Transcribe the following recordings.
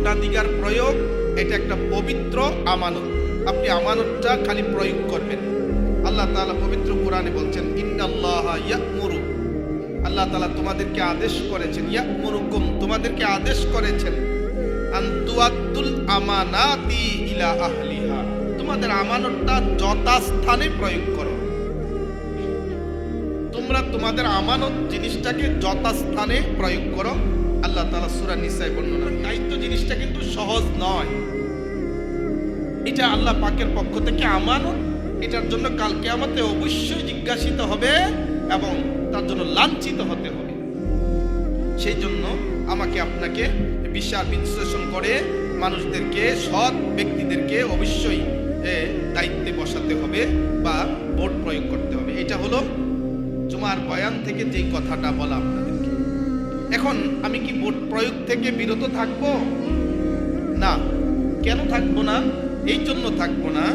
ভোটাধিকার প্রয়োগ এটা একটা পবিত্র আমানত। আপনি আমানতটা খালি প্রয়োগ করবেন। আল্লাহ তাআলা পবিত্র কোরআনে বলছেন, ইন্নাল্লাহা ইয়া'মুরু, আল্লাহ তাআলা তোমাদেরকে আদেশ করেছেন, ইয়া'মুরুকুম, তোমাদেরকে আদেশ করেছেন, আন তুআদ্দুল আমানাতি ইলা আহলিহা, তোমাদের আমানতটা যথাস্থানে প্রয়োগ করো। তোমরা তোমাদের আমানত জিনিসটাকে যথাস্থানে প্রয়োগ করো। আল্লাহ তাআলা সূরা নিসায় বর্ণনা। দায়িত্ব জিনিসটা কিন্তু সহজ নয়। এটা আল্লাহ পাকের পক্ষ থেকে আমানত। এটার জন্য কাল কিয়ামতে অবশ্যই জিজ্ঞাসিত হবে এবং তার জন্য লাঞ্ছিত হতে হবে। সেই জন্য আমাকে আপনাকে বিচার বিশ্লেষণ করে মানুষদেরকে, সৎ ব্যক্তিদেরকে অবশ্যই দায়িত্বে বসাতে হবে বা ভোট প্রয়োগ করতে হবে। এটা হলো জুমার বয়ান থেকে যেই কথাটা বলা আপনাদেরকে। এখন আমি কি ভোট প্রয়োগ থেকে বিরত থাকব? না। কেন থাকবো না? এই জন্য থাকবো না,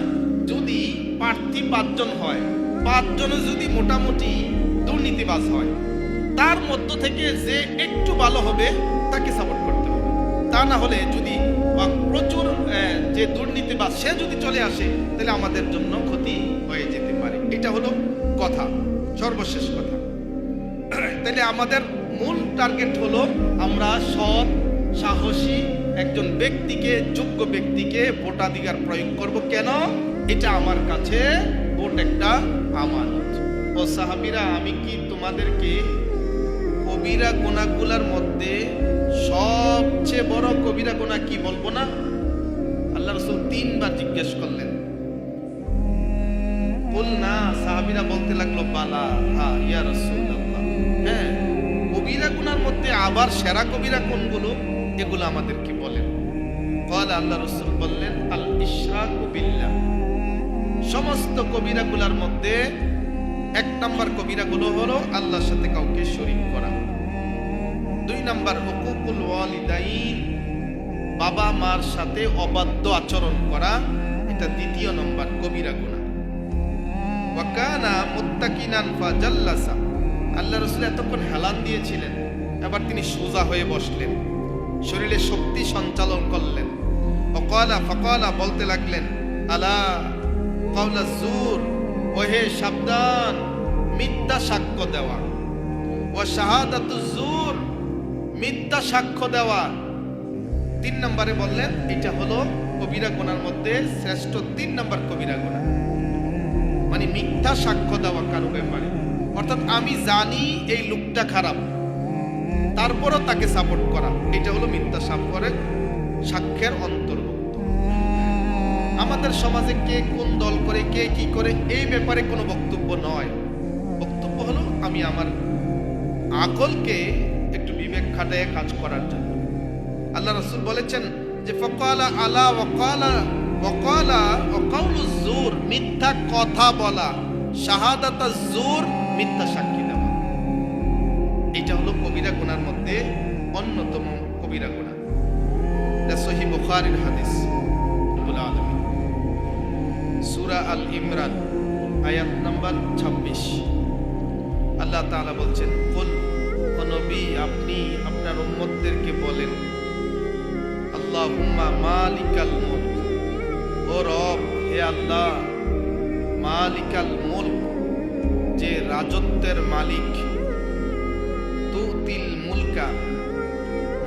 যদি প্রার্থী 5 জন হয়, 5 জনে যদি মোটামুটি দুর্নীতিবাজ হয়, তার মধ্য থেকে যে একটু ভালো হবে তাকে সাপোর্ট করতে হবে। তা না হলে যদি প্রচুর যে দুর্নীতিবাজ সে যদি চলে আসে, তাহলে আমাদের জন্য ক্ষতি হয়ে যেতে পারে। এটা হলো কথা, সর্বশেষ কথা। তাহলে আমাদের মূল টার্গেট হলো আমরা সৎ সাহসী একজন ব্যক্তিকে, যোগ্য ব্যক্তিকে ভোটাধিকার প্রয়োগ করব। কেন? এটা আমার কাছে ভোট একটা আমানত। ও সাহাবীরা, আমি কি তোমাদেরকে কবিরা গুনাহগুলোর মধ্যে সবচেয়ে বড় কবিরা গুনাহ কি বলবো না? আল্লাহ রাসূল 3 বার জিজ্ঞেস করলেন। বলনা, সাহাবীরা বলতে লাগলো, বালা, হ্যাঁ ইয়া রাসূলুল্লাহ, হ্যাঁ কবিরা গুনার মধ্যে আবার সেরা কবিরা কোনগুলো, এগুলো আমাদেরকে বলেন। ক্বালা, আল্লাহ রাসূল বললেন, আল ইশরাকু বিল্লাহ, সমস্ত কবিরাগুলোর মধ্যে 1 নম্বর কবিরাগুলো হলো আল্লাহর সাথে কাউকে শরীক করা। 2 নম্বর হুকুকুল ওয়ালিদাইন, বাবা মার সাথে অবাধ্য আচরণ করা, এটা 2 নম্বর কবিরা গুনাহ। ওয়া কানা মুত্তাকিনান ফাজাল্লাসা, আল্লাহ রাসূল এতক্ষণ হেলান দিয়েছিলেন, এবার তিনি সোজা হয়ে বসলেন, শরীরে শক্তি সঞ্চালন করলেন। ওয়াকালা ফাকালা, বলতে লাগলেন, আলা কাওলা জুর, ওহে সাবধান, মিথ্যা সাক্ষ্য দেওয়া। ওয়া শাহাদাতু জুর, মিথ্যা সাক্ষ্য দেওয়া। 3 নম্বরে বললেন এটা হলো কবিরা গুনার মধ্যে শ্রেষ্ঠ 3 নম্বর কবিরা গুনাহ, মানে মিথ্যা সাক্ষ্য দেওয়া কারো ব্যাপারে। অর্থাৎ আমি জানি এই লোকটা খারাপ, তারপরও তাকে সাপোর্ট করা, এটা হলো মিথ্যা সাক্ষ্যের অন্তর্ভুক্ত। আমাদের সমাজে কে কোন দল করে, কে কি করে, এই ব্যাপারে কোনো বক্তব্য নয়। বক্তব্য হলো আমি আমার আকলকে একটু বিবেক খাটায় কাজ করার জন্য। আল্লাহ রাসূল বলেছেন যে ফাকালা আলা ওয়াকালা ওয়াকালা ওয়াকাউলুজ জুর, মিথ্যা কথা বলা, শাহাদাতাজ জুর, মিথ্যা সাক্ষী দেওয়া, এটা হলো কবিরা গুনার মধ্যে অন্যতম কবিরা গুনাহ। এটা সহিহ বুখারীর হাদিস। রব্বুল আলামিন সূরা আল ইমরান আয়াত নাম্বার 26 আল্লাহ তাআলা বলছেন, কুল, ও নবী আপনি আপনার উম্মতদেরকে বলেন, আল্লাহুম্মা মালিকাল মুলক, ও রব, হে আল্লাহ, মালিকাল মুলক, যে রাজত্বের মালিক, তুতিল মুলকা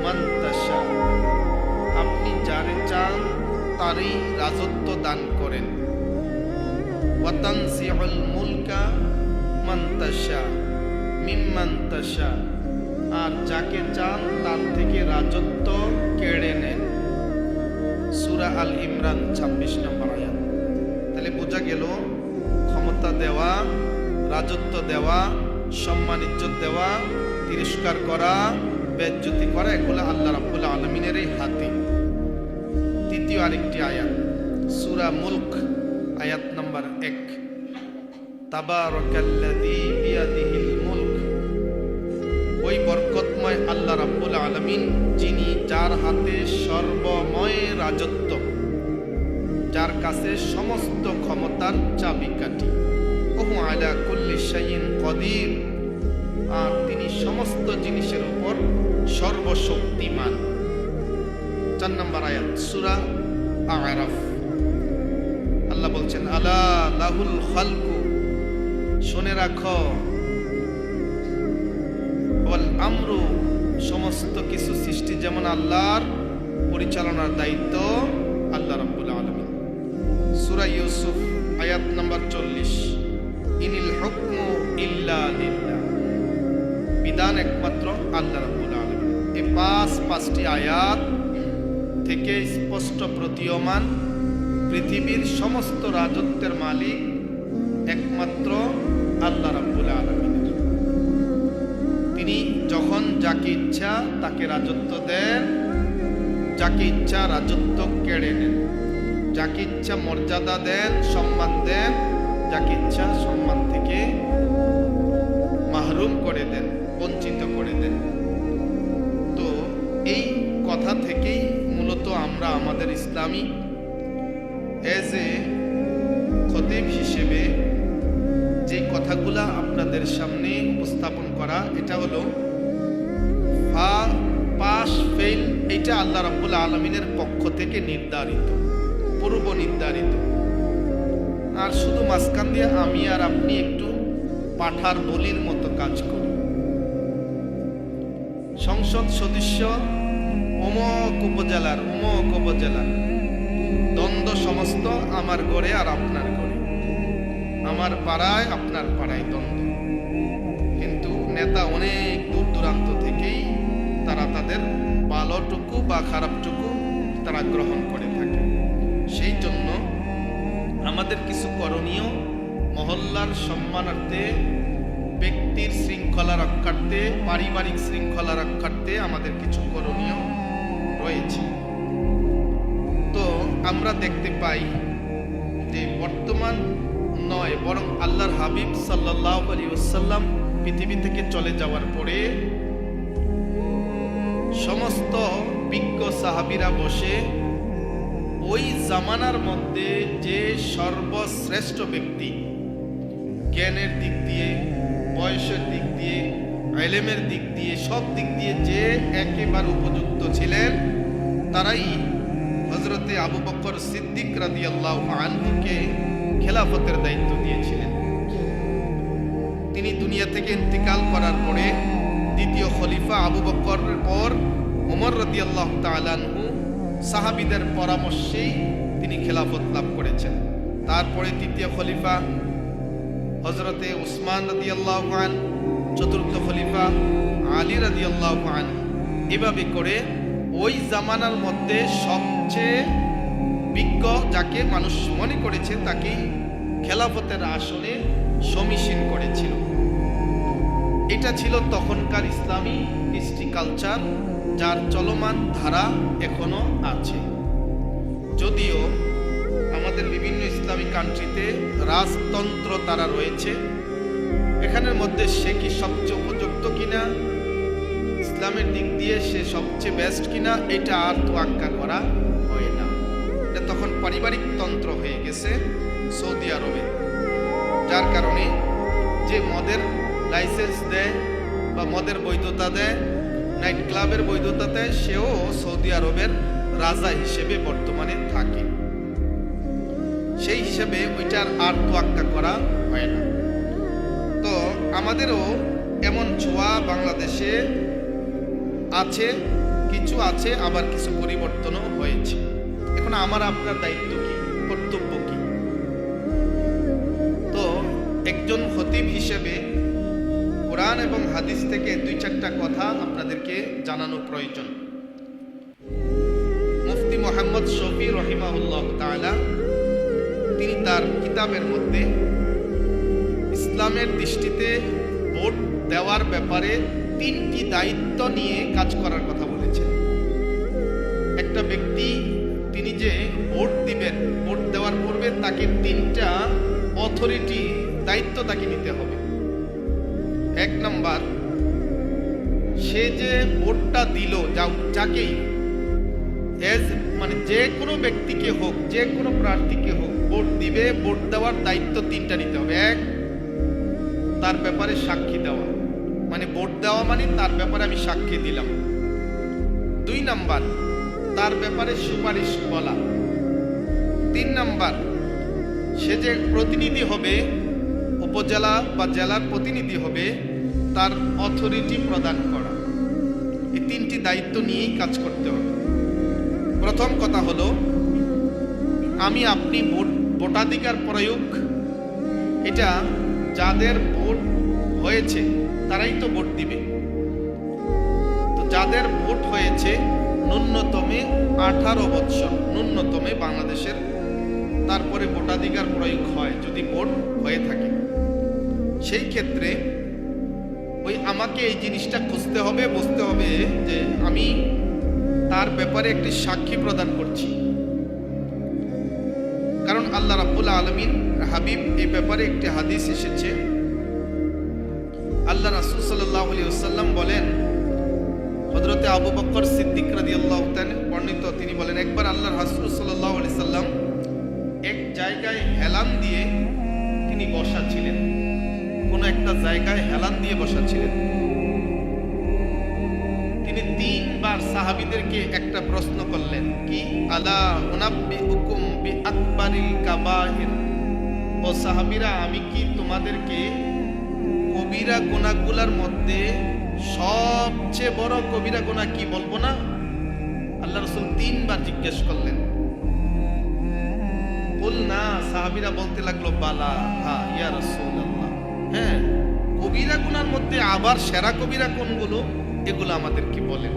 মান তাশা, আপনি যারে চান তারই রাজত্ব দান করেন। ওয়া তানজিউল মুলকা মান তাশা মিম্মান তাশা, আর যাকে চান তার থেকে রাজত্ব কেড়ে নেন। সূরা আল ইমরান 26 নম্বর আয়াত। তাহলে বোঝা গেল ক্ষমতা দেওয়া, রাজত্ব দেওয়া, সম্মান ইজ্জত দেওয়া, তিরস্কার করা, বেজ্জতি করা, এগুলো আল্লাহ রাব্বুল আলামিনেরই হাতে। তৃতীয় আরেকটি আয়াত সূরা মুলক আয়াত নাম্বার 1, তাবারাকাল্লাযী বিয়াদিহিল মুলক, ওই বরকতময় আল্লাহ রাব্বুল আলামিন যিনি, যার হাতে সর্বময় রাজত্ব, যার কাছে সমস্ত ক্ষমতার চাবিকাঠি। ওহু আলা কুল্লি শাইইন কদির, আর তিনি সমস্ত জিনিসের উপর সর্বশক্তিমান। 4 নম্বর আয়াত সূরা আ'রাফ। আল্লাহ বলছেন আলা লাহুল খালকু, শুনে রাখো, ওয়াল আমরু, সমস্ত কিছু সৃষ্টি যেমন আল্লাহর, পরিচালনার দায়িত্ব আল্লাহ রাব্বুল আলামিন। সূরা ইউসুফ আয়াত নাম্বার 40, ইনিল হুকমু ইল্লা লিল্লাহ, বিধান একমাত্র আল্লাহ রাব্বুল আলামিন। এই পাঁচটি আয়াত থেকে স্পষ্ট প্রতীয়মান পৃথিবীর সমস্ত রাজত্বের মালিক একমাত্র আল্লাহ রাব্বুল আলামিন। তিনি যখন যাকে ইচ্ছা তাকে রাজত্ব দেন, যাকে ইচ্ছা রাজত্ব কেড়ে নেন, যাকে ইচ্ছা মর্যাদা দেন, সম্মান দেন, যাকে ইচ্ছা সম্মান থেকে মাহরুম করে দেন, বঞ্চিত করে দেন। তো এই কথা থেকেই মূলত আমরা আমাদের ইসলামী এজ এ খতিব হিসেবে যে কথাগুলা আপনাদের সামনে উপস্থাপন করা, এটা হলো পাস ফেল, এটা আল্লাহ রাব্বুল আলামিনের পক্ষ থেকে নির্ধারিত, পূর্ব নির্ধারিত। আর শুধু মাঝখান দিয়ে আমি আর আপনি একটু পাঠার বলির মতো কাজ করি। সংসদ সদস্য অমুক উপজেলার, দ্বন্দ্ব সমস্ত আমার ঘরে আর আপনার ঘরে, আমার পাড়ায় আপনার পাড়ায় দ্বন্দ্ব। কিন্তু নেতা অনেক দূর দূরান্ত থেকেই তারা তাদের ভালোটুকু বা খারাপটুকু তারা গ্রহণ করে থাকে। সেই জন্য আমাদের কিছু করণীয়, মহল্লার সম্মানার্থে, ব্যক্তির শৃঙ্খলা রক্ষার্থে, পারিবারিক শৃঙ্খলা রক্ষার্থে আমাদের কিছু করণীয় রয়েছে। তো আমরা দেখতে পাই যে বর্তমান নয়, বরং আল্লাহর হাবিব সাল্লাল্লাহু আলাইহি ওয়াসাল্লাম পৃথিবী থেকে চলে যাওয়ার পরে সমস্ত বিজ্ঞ সাহাবীরা বসে ওই জামানার মধ্যে যে সর্বশ্রেষ্ঠ ব্যক্তি, জ্ঞানের দিক দিয়ে, বয়সের দিক দিয়ে, ইলমের দিক দিয়ে, সব দিক দিয়ে যে একেবারে উপযুক্ত ছিলেন, তারাই হযরতে আবু বকর সিদ্দিক রাদিয়াল্লাহু আনহুকে খেলাফতের দায়িত্ব দিয়েছিলেন। তিনি দুনিয়া থেকে ইন্তিকাল করার পরে দ্বিতীয় খলিফা আবু বকরের পর ওমর রাদিয়াল্লাহু তাআলা আনহু সাহাবীদের পরামর্শেই তিনি খেলাফত লাভ করেছেন। তারপরে তৃতীয় খলিফা হযরতে উসমান রাদিয়াল্লাহু আনহু, চতুর্থ খলিফা আলী রাদিয়াল্লাহু আনহু। এভাবে করে ওই জামানার মধ্যে সবচেয়ে বিজ্ঞ যাকে মানুষ মনে করেছে তাকেই খেলাফতের আসনে সমীচীন করেছিল। এটা ছিল তখনকার ইসলামী হিস্ট্রি কালচার, যার চলমান ধারা এখনো আছে। যদিও আমাদের বিভিন্ন ইসলামী কান্ট্রিতে রাজতন্ত্র তারা রয়েছে, এখানের মধ্যে সে কি সবচেয়ে উপযুক্ত কিনা, ইসলামের দিক দিয়ে সে সবচেয়ে বেস্ট কিনা, এটা আর তোয়াক্কা করা হয় না। এটা তখন পারিবারিক তন্ত্র হয়ে গেছে সৌদি আরবে, যার কারণে যে মদের লাইসেন্স দেয় বা মদের বৈধতা দেয়, নাইট ক্লাবের বৈধতা দেয়, সেও সৌদি আরবের রাজা হিসেবে বর্তমানে থাকে। সেই হিসেবে ওইটার আর তোয়াক্কা করা হয় না। তো আমাদেরও এমন ছোঁয়া বাংলাদেশে আছে, কিছু আছে, আবার কিছু পরিবর্তনও হয়েছে। এখন আমার আপনার দায়িত্ব কি, কর্তব্য কি? তো একজন খতিব হিসেবে কোরআন এবং হাদিস থেকে 2-4টা কথা আপনাদেরকে জানানো প্রয়োজন। মুফতি মুহাম্মদ শফি রহিমাহুল্লাহ তাআলা তিনি তার কিতাবের মধ্যে ইসলামের দৃষ্টিতে ভোট দেওয়ার ব্যাপারে 3টি দায়িত্ব নিয়ে কাজ করার কথা বলেছেন। একটা ব্যক্তি তিনি যে ভোট দিবেন, ভোট দেওয়ার পূর্বে তাকে 3টা অথরিটি, দায়িত্ব তাকে নিতে হবে। 1 নাম্বার, সে যে ভোটটা দিল, যাকেই মানে যে কোনো ব্যক্তিকে হোক, যে কোনো প্রার্থীকে হোক, ভোট দিবে, ভোট দেওয়ার দায়িত্ব 3টা নিতে হবে। 1, তার ব্যাপারে সাক্ষী দেওয়া, মানে ভোট দেওয়া মানে তার ব্যাপারে আমি সাক্ষী দিলাম। 2 নাম্বার, তার ব্যাপারে সুপারিশ বলা। 3 নাম্বার, সে যে প্রতিনিধি হবে, উপজেলা বা জেলার প্রতিনিধি হবে, তার অথরিটি প্রদান করা। এই 3টি দায়িত্ব নিয়েই কাজ করতে হবে। প্রথম কথা হলো, আপনি ভোটাধিকার প্রয়োগ, এটা যাদের ভোট হয়েছে তারাই তো ভোট দিবে। তো যাদের ভোট হয়েছে ন্যূনতমে 18 বছর, ন্যূনতমে বাংলাদেশের, তারপরে ভোটাধিকার প্রয়োগ হয় যদি ভোট হয়ে থাকে। সেই ক্ষেত্রে আমাকে এই জিনিসটা খুঁজতে হবে, বুঝতে হবে যে আমি তার ব্যাপারে একটি সাক্ষী প্রদান করছি। কারণ আল্লাহ রাব্বুল আলামিন হাবিব এই ব্যাপারে একটি হাদিস এসেছে। আল্লাহ রাসূল সাল্লাল্লাহু আলাইহি ওয়াসাল্লাম বলেন, হযরতে আবু বকর সিদ্দিক রাদিয়াল্লাহু তাআলা বর্ণিত, তিনি বলেন, একবার আল্লাহর রাসূল সাল্লাল্লাহু আলাইহি সাল্লাম এক জায়গায় হেলান দিয়ে তিনি বসা ছিলেন, কোন একটা জায়গায় হেলান দিয়ে বসা ছিলেন। তিনি 3 বার সাহাবীদেরকে একটা প্রশ্ন করলেন, কি আলা উনাব্বিউকুম বিআকবারিল কাবাইর, ও সাহাবীরা, আমি কি তোমাদেরকে কবিরা গুনাহগুলোর মধ্যে সবচেয়ে বড় কবিরা গুনাহ কি বলবো না? আল্লাহ রাসূল 3 বার জিজ্ঞেস করলেন। বলনা, সাহাবীরা বলতে লাগলো, বালা, হ্যাঁ ইয়া রাসূলুল্লাহ, হ্যাঁ, কবিরা গুনার মধ্যে আবার সেরা কবিরা কোনগুলো, এগুলো আমাদেরকে বলেন।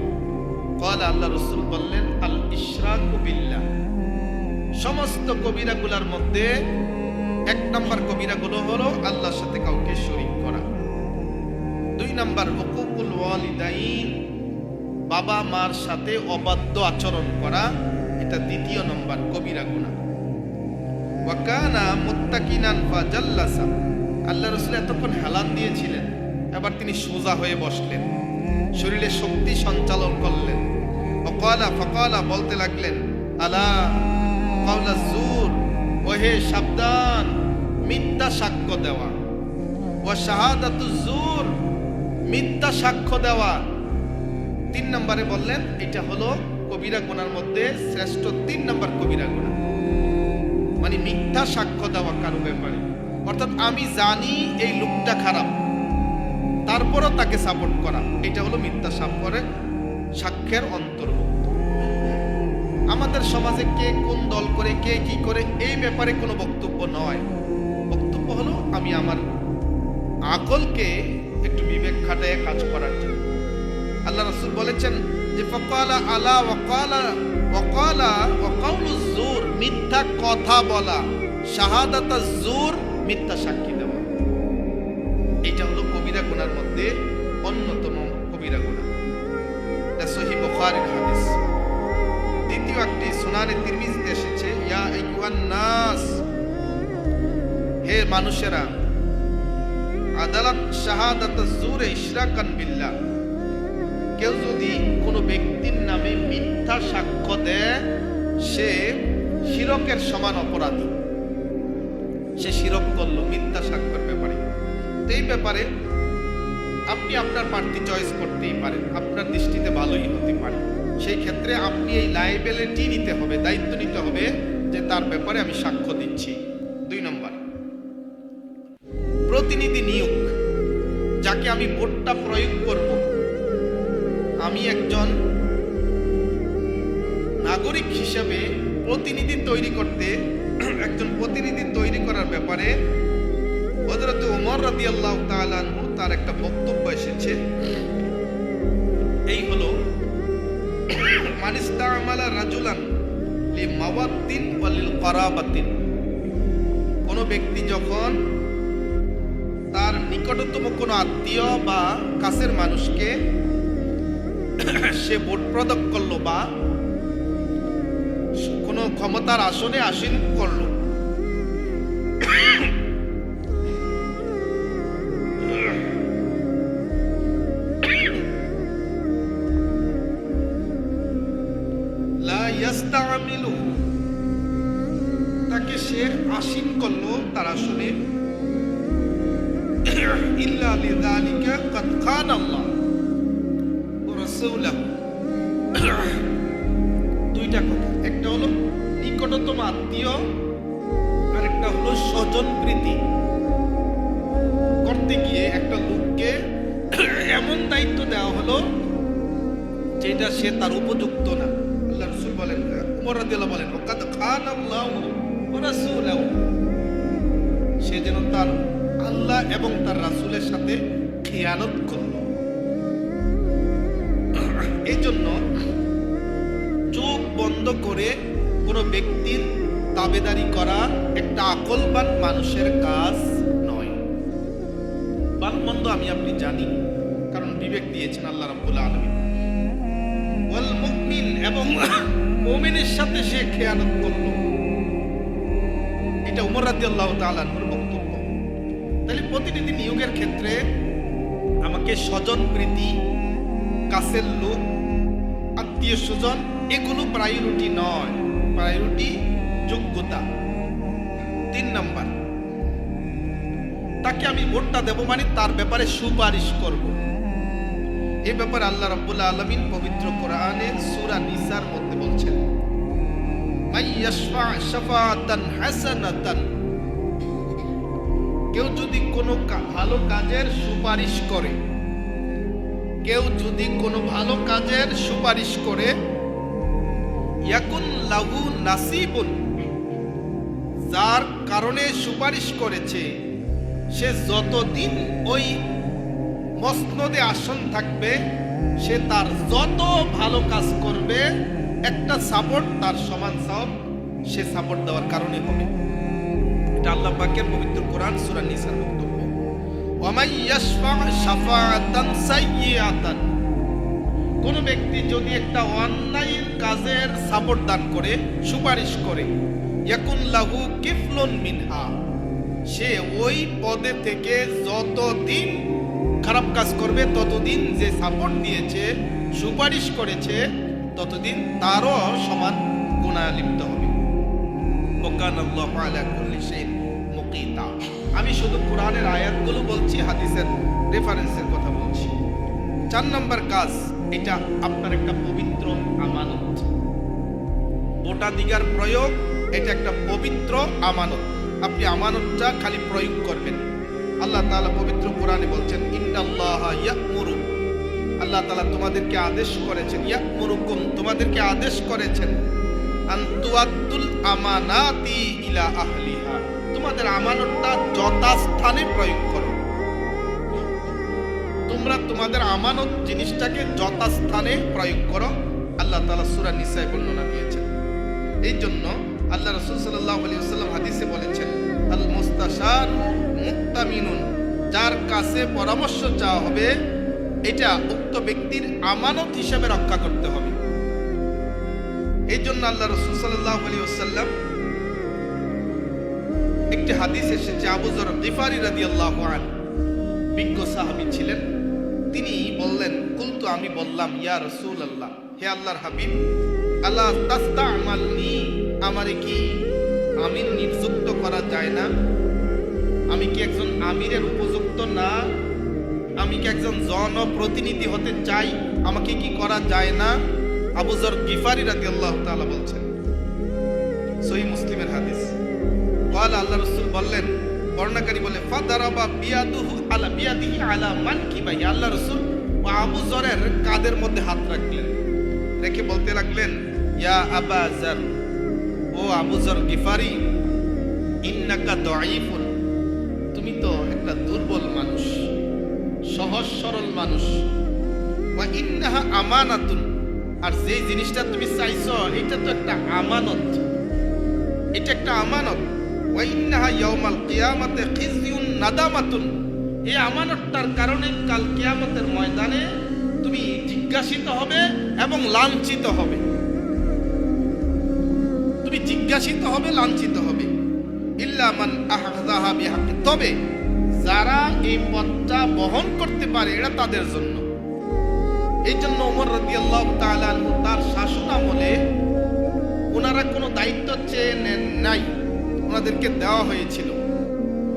ক্বাল, আল্লাহ রাসূল বললেন, আল ইশরাকু বিল্লাহ, সমস্ত কবিরা গুলার মধ্যে 1 নম্বর কবিরা গুলো হলো আল্লাহর সাথে কাউকে শরীক করা। 2 নম্বর হুকুকুল ওয়ালিদাইন, বাবা মার সাথে অবাধ্য আচরণ করা, এটা 2য় নম্বর কবিরা গুনাহ। ওয়া কানা মুত্তাকিনান ফাজাল্লাসা, আল্লাহ রাসূল এতক্ষণ হেলান দিয়েছিলেন, এবার তিনি সোজা হয়ে বসলেন, শরীরে শক্তি সঞ্চালন করলেন। ফাকালা, বলতে লাগলেন, আলা কাউলা জুর, ওহে সাবধান, মিথ্যা সাক্ষ্য দেওয়া, ওয়া শাহাদাতু জুর, মিথ্যা সাক্ষ্য দেওয়া। 3 নম্বরে বললেন, এটা হলো কবিরা গুনার মধ্যে শ্রেষ্ঠ 3 নম্বর কবিরা গুনাহ, মানে মিথ্যা সাক্ষ্য দেওয়া কারো ব্যাপারে। অর্থাৎ আমি জানি এই লোকটা খারাপ, তারপরও তাকে সাপোর্ট করা, এটা হলো মিথ্যা সাক্ষ্যের অন্তর্ভুক্ত। আমাদের সমাজে কে কোন দল করে, কে কি করে, এই ব্যাপারে কোনো বক্তব্য নয়। বক্তব্য হলো আমি আমার আকলকে একটু বিবেক খাটায় কাজ করার জন্য। আল্লাহ রাসূল বলেছেন যে ফাকালা আলা ওয়াকালা ওয়া কাউলুজ জুর, মিথ্যা কথা বলা, শাহাদাতাজ জুর, মিথ্যা সাক্ষী দেওয়া, এটা হলো কবিরা গুনার মধ্যে অন্যতম কবিরা গুনাহ। এটা সহিহ বুখারীর হাদিস। দ্বিতীয় একটি সুনানে তিরমিজিতে এসেছে, ইয়া আইয়ুহান নাস, হে মানুষেরা, আদালত শাহাদাতাজ জুর ইশরাকান বিল্লাহ, কেউ যদি কোনো ব্যক্তির নামে মিথ্যা সাক্ষ্য দেয়, সে শিরকের সমান অপরাধী, সে শিরক করলো মিথ্যা সাক্ষ্যের ব্যাপারে। তো এই ব্যাপারে আপনি আপনার প্রার্থী চয়েস করতেই পারেন, আপনার দৃষ্টিতে ভালোই হতে পারে। সেই ক্ষেত্রে আপনি এই লায়াবিলিটি নিতে হবে, দায়িত্ব নিতে হবে যে তার ব্যাপারে আমি সাক্ষ্য দিচ্ছি। 2 নম্বর, প্রতিনিধি নিয়োগ, যাকে আমি ভোটটা প্রয়োগ করব। আমি একজন নাগরিক হিসেবে প্রতিনিধি তৈরি করতে, একজন প্রতিনিধি তৈরি করার ব্যাপারে হযরত ওমর রাদিয়াল্লাহু তাআলা আনহু তার একটা বক্তব্য এসেছে, এই হলো, মান ইস্তামালা রাজুলান লিমাওয়াদ্দিন ওয়া লিলকারাবাতিন, কোন ব্যক্তি যখন তার নিকটতম কোনো আত্মীয় বা কাছের মানুষকে সে ভোট প্রদান করলো বা কোনো ক্ষমতার আসনে আসীন করলো, লা ইস্তামিলুহু, তাকে সে আসীন করলো তার আসনে, ইল্লা লিযালিকা কাদ খানা আল্লাহ ওয়া রাসূলুহু, দুইটা কথা, একটা হলো নিকটতম আত্মীয় আর একটা হলো স্বজন প্রীতি করতে গিয়ে একটা লোককে এমন দায়িত্ব দেওয়া হলো যেটা সে তার উপযুক্ত না। আল্লাহ রাসূল বলেন, ওমর রাদিয়াল্লাহু বলেন, ওয়াকাদ খানাল্লাহু ওয়া রাসূলুহু, সে যেন তার আল্লাহ এবং তার রাসূলের সাথে খিয়ানত করল। এই জন্য চোখ বন্ধ করে কোনো ব্যক্তির তাবেদারি করা একটা আকলবান মানুষের কাজ নয়। ভালো মন্দ আমি আপনি জানি, কারণ বিবেক দিয়েছেন আল্লাহ রাব্বুল আলামিন। ওয়াল মুমিন, এবং মুমিনের সাথে সে খেয়ানত করল, এটা ওমর রাদিয়াল্লাহু তাআলা আনহুর বক্তব্য। তাহলে প্রতিনিধি নিয়োগের ক্ষেত্রে আমাকে স্বজন প্রীতি, কাছের লোক, আত্মীয় স্বজন এগুলো প্রায়োরিটি নয়, প্রায়োরিটি যোগ্যতা। 3 নাম্বার, তাকে আমি ভোটটা দেব মানে তার ব্যাপারে সুপারিশ করব। এই ব্যাপারে আল্লাহ রাব্বুল আলামিন পবিত্র কোরআনের সূরা নিসার মধ্যে বলছেন, মাইয়াশফা শাফাআতান হাসানাতান, কেউ যদি কোনো ভালো কাজের সুপারিশ করে, কেউ যদি কোনো ভালো কাজের সুপারিশ করে, ইয়াকুন লাহু নাসিবুন, যার কারণে সুপারিশ করেছে সে যতদিন ওই মসনদে আসন থাকবে, সে তার যত ভালো কাজ করবে একটা সাপোর্ট তার সমান সওয়াব সে সাপোর্ট দেওয়ার কারণে হবে। এটা আল্লাহ পাকের পবিত্র কোরআন সূরা নিসার বক্তব্য। ওয়া মান ইয়াশফা শাফাআতান সাইয়্যাতান, কোন ব্যক্তি যদি একটা অন্যায়ের কাজের সাপোর্ট দান করে, সুপারিশ করে, ইয়াকুন লাহু কিফলুন মিনহা, সে ওই পদে থেকে যতদিন খারাপ কাজ করবে ততদিন যে সাপোর্ট দিয়েছে, সুপারিশ করেছে, ততদিন তারও সমান গুনাহ লিপ্ত হবে। ওয়াকানাল্লাহু আলা কুল্লি শাইইন মুকিতা। আমি শুধু কোরআনের আয়াতগুলো বলছি, হাদিসের রেফারেন্সের কথা বলছি। 4 নম্বর কাজ, এটা আপনার একটা পবিত্র আমানত। ভোটাধিকার প্রয়োগ এটা একটা পবিত্র আমানত। আপনি আমানতটা খালি প্রয়োগ করবেন। আল্লাহ তাআলা পবিত্র কোরআনে বলছেন, ইন্নাল্লাহা ইয়া'মুরু, আল্লাহ তাআলা তোমাদেরকে আদেশ করেছেন, ইয়া'মুরুকুম, তোমাদেরকে আদেশ করেছেন, আন তুআদ্দুল আমানাতি ইলা আহলিহা, তোমাদের আমানতটা যথাস্থানে প্রয়োগ করো। তোমরা তোমাদের আমানত জিনিসটাকে যথাস্থানে প্রয়োগ করো, আল্লাহ তাআলা সূরা নিসায় বর্ণনা দিয়েছেন। এই জন্য আল্লাহ রাসূল সাল্লাল্লাহু আলাইহি ওয়াসাল্লাম হাদিসে বলেছেন, আল মুস্তাশারু মুক্তামিনুন, যার কাছে পরামর্শ চাওয়া হবে এটা উক্ত ব্যক্তির আমানত হিসেবে রক্ষা করতে হবে। এই জন্য আল্লাহ রাসূল সাল্লাল্লাহু আলাইহি ওয়াসাল্লাম, একটি হাদিস এসেছে, আবু যর গিফারি রাদিয়াল্লাহু আনহু বিজ্ঞ সাহাবী ছিলেন, তিনি বললেন, কুলতু, আমি বললাম, ইয়া রাসূলুল্লাহ, হে আল্লাহর হাবিব, আলা তাস্তামালনি, আমারে কি আমির নিযুক্ত করা যায় না? আমি কি একজন আমিরের উপযুক্ত না? আমি কি একজন জনপ্রতিনিধি হতে চাই? আমাকে কি করা যায় না? আবু যর গিফারি রাদিয়াল্লাহু তাআলা বলছেন, সহিহ মুসলিমের হাদিস। ক্বাল, আল্লাহ রাসূল বললেন, বর্ণনাকারী বলে, ফাদারাবা বিয়াদিহি আলা মানকিবাই, আল্লাহ রাসূল ও আবু যরের কাঁধের মধ্যে হাত রাখলেন, রেখে বলতে লাগলেন, ইয়া আবা যর, ও আবু যর গিফারি, ইন্নাকা দাঈফুন, তুমি তো একটা দুর্বল মানুষ, সহজ সরল মানুষ। ওয়া ইন্নাহা আমানাতুন, আর যে জিনিসটা তুমি চাইছো এটা তো একটা আমানত, এটা একটা আমানত। ওয়া ইন্নাহা ইয়াউমাল কিয়ামাতে খিজিউন নাদামাতুন, এই আমানতটার কারণে কাল কিয়ামতের ময়দানে তুমি জিজ্ঞাসিত হবে এবং লাঞ্ছিত হবে। তুমি জিজ্ঞাসিত হবে, লাঞ্ছিত হবে। ইল্লা মান আহযাহা বিহাক্কি, তবে যারা এই পথটা বহন করতে পারে এটা তাদের জন্য। এই জন্য ওমর রাদিয়াল্লাহু তাআলা আনহু তার শাসন আমলে ওনারা কোনো দায়িত্ব চেয়ে নেন নাই, ওনাদেরকে দেওয়া হয়েছিল।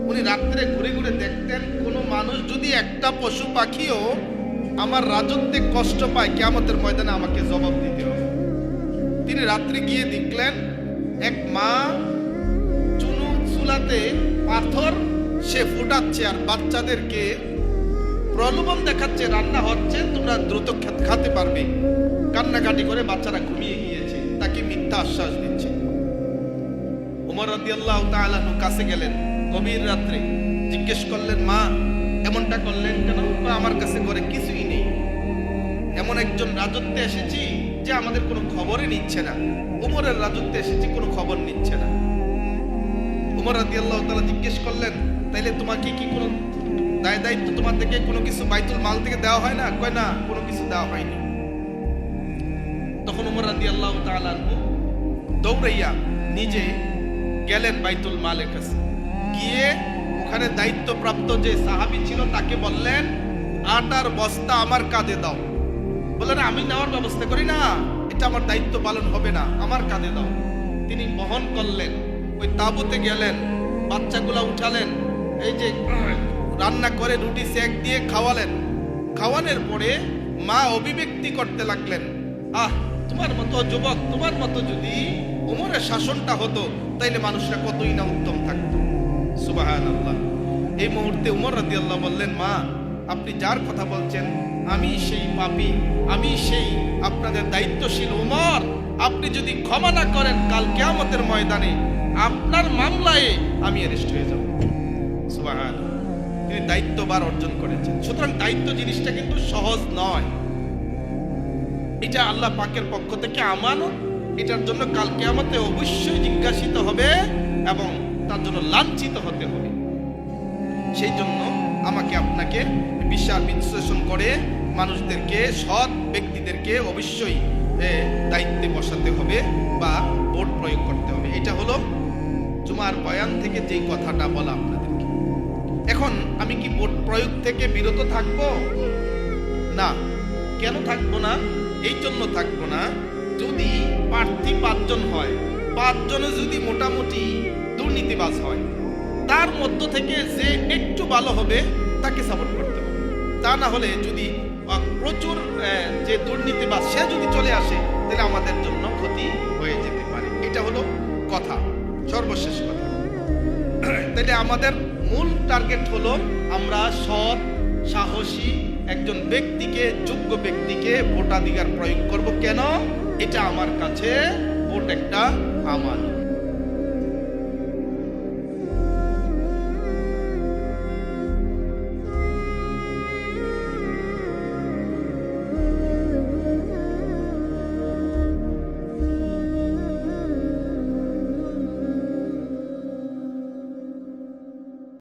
উনি রাত্রে ঘুরে ঘুরে দেখতেন, কোনো মানুষ যদি একটা পশু পাখিও আমার রাজত্বে কষ্ট পায়, কিয়ামতের ময়দানে আমাকে জবাব দিতে হবে। তিনি রাত্রে গিয়ে দেখলেন এক মা চুলাতে পাথর সে ফুটাচ্ছে আর বাচ্চাদেরকে প্রলোভন দেখাচ্ছে রান্না হচ্ছে, তোমরা দ্রুত খেতে পারবে। কান্নাকাটি করে বাচ্চারা ঘুমিয়ে গিয়েছে, তাকে মিথ্যা আশ্বাস দিচ্ছে। ওমর রাদিয়াল্লাহু তাআলা কাছে গেলেন গভীর রাত্রে, জিজ্ঞেস করলেন, মা এমনটা করলেন কেন? আমার কাছে করে কিছুই নেই, এমন একজন রাজত্বে এসেছি যে আমাদের কোনো খবরই নিচ্ছে না। ওমরের রাজত্বে এসেছি, কোনো খবর নিচ্ছে না। ওমর রাদিয়াল্লাহু তাআলা জিজ্ঞেস করলেন, তাইলে তোমাকে কি কোনো দায়িত্ব তোমার থেকে কোনো কিছু বাইতুল মাল থেকে দেওয়া হয় না? কয় না, কোনো কিছু দেওয়া হয়নি। তখন ওমর রাদিয়াল্লাহু তাআলা দৌড়াইয়া নিজে গেলেন বাইতুল মালের কাছে, গিয়ে ওখানে দায়িত্বপ্রাপ্ত যে সাহাবী ছিল তাকে বললেন, আটার বস্তা আমার কাঁধে দাও। বললেন, আমি নেওয়ার ব্যবস্থা করি না, এটা আমার দায়িত্ব পালন হবে না, আমার কাঁধে দাও। তিনি বহন করলেন, ওই তাঁবুতে গেলেন, বাচ্চাগুলা উঠালেন, এই যে রান্না করে রুটি সেক দিয়ে খাওয়ালেন। খাওয়ানোর পরে মা অভিব্যক্তি করতে লাগলেন, তোমার মতো যুবক, তোমার মতো যদি ওমরের শাসনটা হতো তাইলে মানুষরা কতই না উত্তম থাকতো। সুবহানাল্লাহ। এই মুহূর্তে ওমর রাদিয়াল্লাহু বললেন, মা আপনি যার কথা বলছেন আমি সেই পাপী, আমি সেই আপনাদের দায়িত্বশীল ওমর। আপনি যদি ক্ষমা না করেন, কাল কিয়ামতের ময়দানে আপনার মামলায় আমি অ্যারেস্ট হয়ে যাব। সুবহানাল্লাহ। তিনি দায়িত্বভার অর্জন করেছেন। সুতরাং দায়িত্ব জিনিসটা কিন্তু সহজ নয়, এটা আল্লাহ পাকের পক্ষ থেকে আমানত। এটার জন্য কাল কিয়ামতে অবশ্যই জিজ্ঞাসিত হবে এবং তার জন্য লাঞ্ছিত হতে হবে। সেই জন্য আমাকে আপনাকে বিচার বিশ্লেষণ করে মানুষদেরকে, সৎ ব্যক্তিদেরকে অবশ্যই দায়িত্বে বসাতে হবে বা ভোট প্রয়োগ করতে হবে। এটা হলো জুমার বয়ান থেকে যেই কথাটা বলা আপনাদেরকে। এখন আমি কি ভোট প্রয়োগ থেকে বিরত থাকবো? না। কেন থাকবো না? এই জন্য থাকবো না, যদি প্রার্থী 5 জন হয়, 5 জনে যদি মোটামুটি দুর্নীতিবাজ হয়, তার মধ্য থেকে যে একটু ভালো হবে তাকে সাপোর্ট করতে হবে। তা না হলে যদি প্রচুর যে দুর্নীতিবাজ সে যদি চলে আসে, তাহলে আমাদের জন্য ক্ষতি হয়ে যেতে পারে। এটা হলো কথা, সর্বশেষ কথা। তাহলে আমাদের মূল টার্গেট হলো আমরা সৎ, সাহসী একজন ব্যক্তিকে, যোগ্য ব্যক্তিকে ভোটাধিকার প্রয়োগ করব। কেন? এটা আমার কাছে ভোট একটা আমানত।